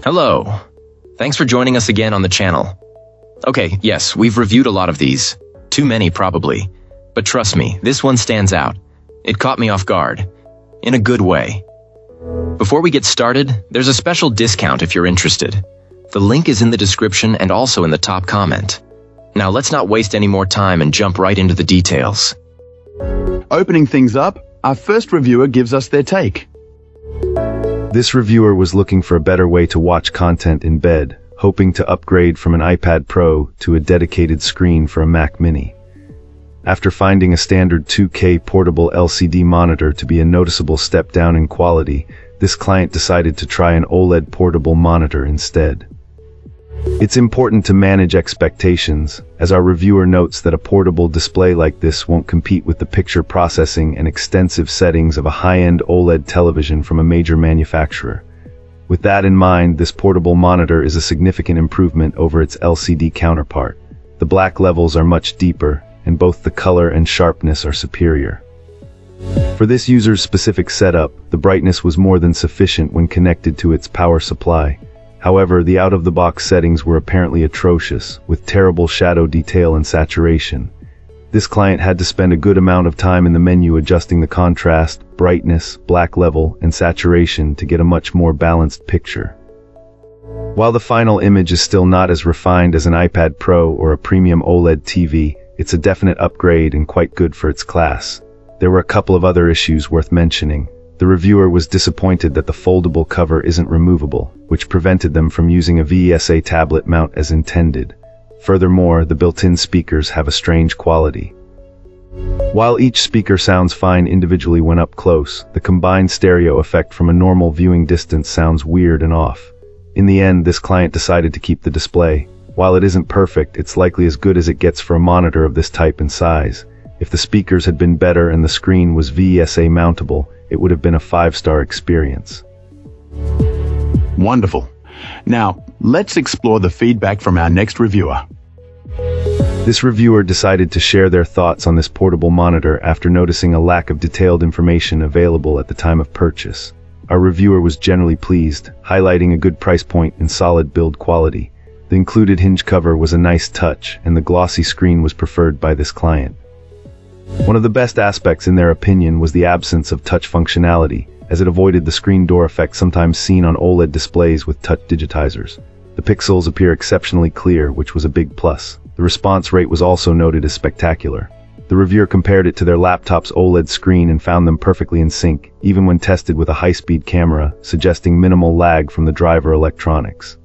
Hello. Thanks for joining us again on the channel. Okay, yes, we've reviewed a lot of these. Too many, probably. But trust me, this one stands out. It caught me off guard. In a good way. Before we get started, there's a special discount if you're interested. The link is in the description and also in the top comment. Now let's not waste any more time and jump right into the details. Opening things up, our first reviewer gives us their take. This reviewer was looking for a better way to watch content in bed, hoping to upgrade from an iPad Pro to a dedicated screen for a Mac Mini. After finding a standard 2K portable LCD monitor to be a noticeable step down in quality, this client decided to try an OLED portable monitor instead. It's important to manage expectations, as our reviewer notes that a portable display like this won't compete with the picture processing and extensive settings of a high-end OLED television from a major manufacturer. With that in mind, this portable monitor is a significant improvement over its LCD counterpart. The black levels are much deeper, and both the color and sharpness are superior. For this user's specific setup, the brightness was more than sufficient when connected to its power supply. However, the out-of-the-box settings were apparently atrocious, with terrible shadow detail and saturation. This client had to spend a good amount of time in the menu adjusting the contrast, brightness, black level, and saturation to get a much more balanced picture. While the final image is still not as refined as an iPad Pro or a premium OLED TV, it's a definite upgrade and quite good for its class. There were a couple of other issues worth mentioning. The reviewer was disappointed that the foldable cover isn't removable, which prevented them from using a VESA tablet mount as intended. Furthermore, the built-in speakers have a strange quality. While each speaker sounds fine individually when up close, the combined stereo effect from a normal viewing distance sounds weird and off. In the end, this client decided to keep the display. While it isn't perfect, it's likely as good as it gets for a monitor of this type and size. If the speakers had been better and the screen was VESA mountable, it would have been a 5-star experience. Wonderful. Now, let's explore the feedback from our next reviewer. This reviewer decided to share their thoughts on this portable monitor after noticing a lack of detailed information available at the time of purchase. Our reviewer was generally pleased, highlighting a good price point and solid build quality. The included hinge cover was a nice touch, and the glossy screen was preferred by this client. One of the best aspects in their opinion was the absence of touch functionality, as it avoided the screen door effect sometimes seen on OLED displays with touch digitizers. The pixels appear exceptionally clear, which was a big plus. The response rate was also noted as spectacular. The reviewer compared it to their laptop's OLED screen and found them perfectly in sync, even when tested with a high-speed camera, suggesting minimal lag from the driver electronics.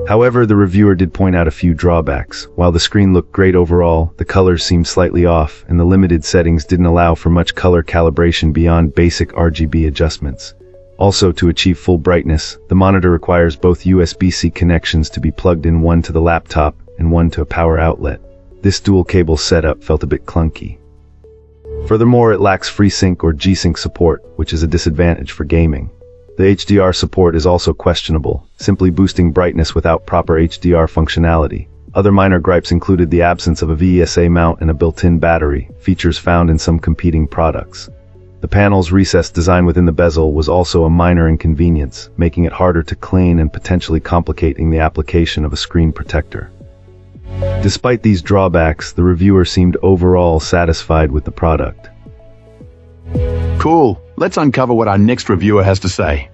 However, the reviewer did point out a few drawbacks. While the screen looked great overall, the colors seemed slightly off, and the limited settings didn't allow for much color calibration beyond basic RGB adjustments. Also, to achieve full brightness, the monitor requires both USB-C connections to be plugged in, one to the laptop and one to a power outlet. This dual cable setup felt a bit clunky. Furthermore, it lacks FreeSync or G-Sync support, which is a disadvantage for gaming. The HDR support is also questionable, simply boosting brightness without proper HDR functionality. Other minor gripes included the absence of a VESA mount and a built-in battery, features found in some competing products. The panel's recessed design within the bezel was also a minor inconvenience, making it harder to clean and potentially complicating the application of a screen protector. Despite these drawbacks, the reviewer seemed overall satisfied with the product. Cool. Let's uncover what our next reviewer has to say.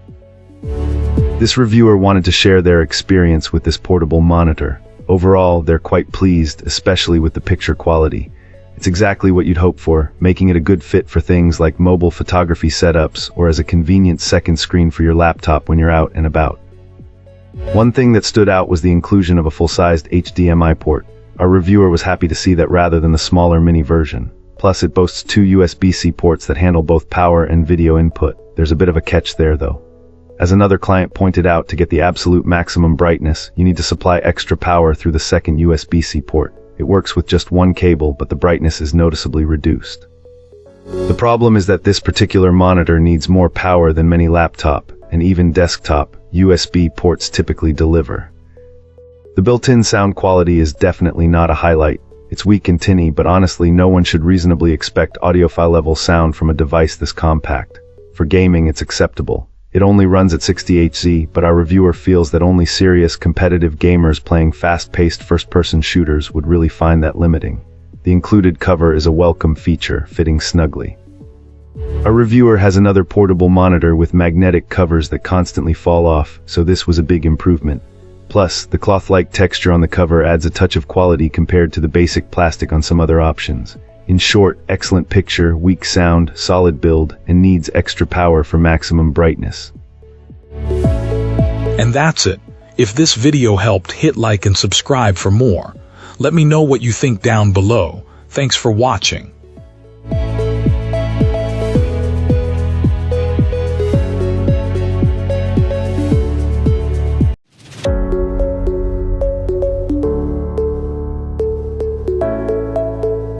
This reviewer wanted to share their experience with this portable monitor. Overall, they're quite pleased, especially with the picture quality. It's exactly what you'd hope for, making it a good fit for things like mobile photography setups or as a convenient second screen for your laptop when you're out and about. One thing that stood out was the inclusion of a full-sized HDMI port. Our reviewer was happy to see that rather than the smaller mini version. Plus, it boasts 2 USB-C ports that handle both power and video input. There's a bit of a catch there, though. As another client pointed out, to get the absolute maximum brightness, you need to supply extra power through the second USB-C port. It works with just one cable, but the brightness is noticeably reduced. The problem is that this particular monitor needs more power than many laptop, and even desktop, USB ports typically deliver. The built-in sound quality is definitely not a highlight. It's weak and tinny, but honestly, no one should reasonably expect audiophile level sound from a device this compact. For gaming, it's acceptable. It only runs at 60 Hz, but our reviewer feels that only serious competitive gamers playing fast-paced first-person shooters would really find that limiting. The included cover is a welcome feature, fitting snugly. Our reviewer has another portable monitor with magnetic covers that constantly fall off, so this was a big improvement. Plus, the cloth-like texture on the cover adds a touch of quality compared to the basic plastic on some other options. In short, excellent picture, weak sound, solid build, and needs extra power for maximum brightness. And that's it. If this video helped, hit like and subscribe for more. Let me know what you think down below. Thanks for watching.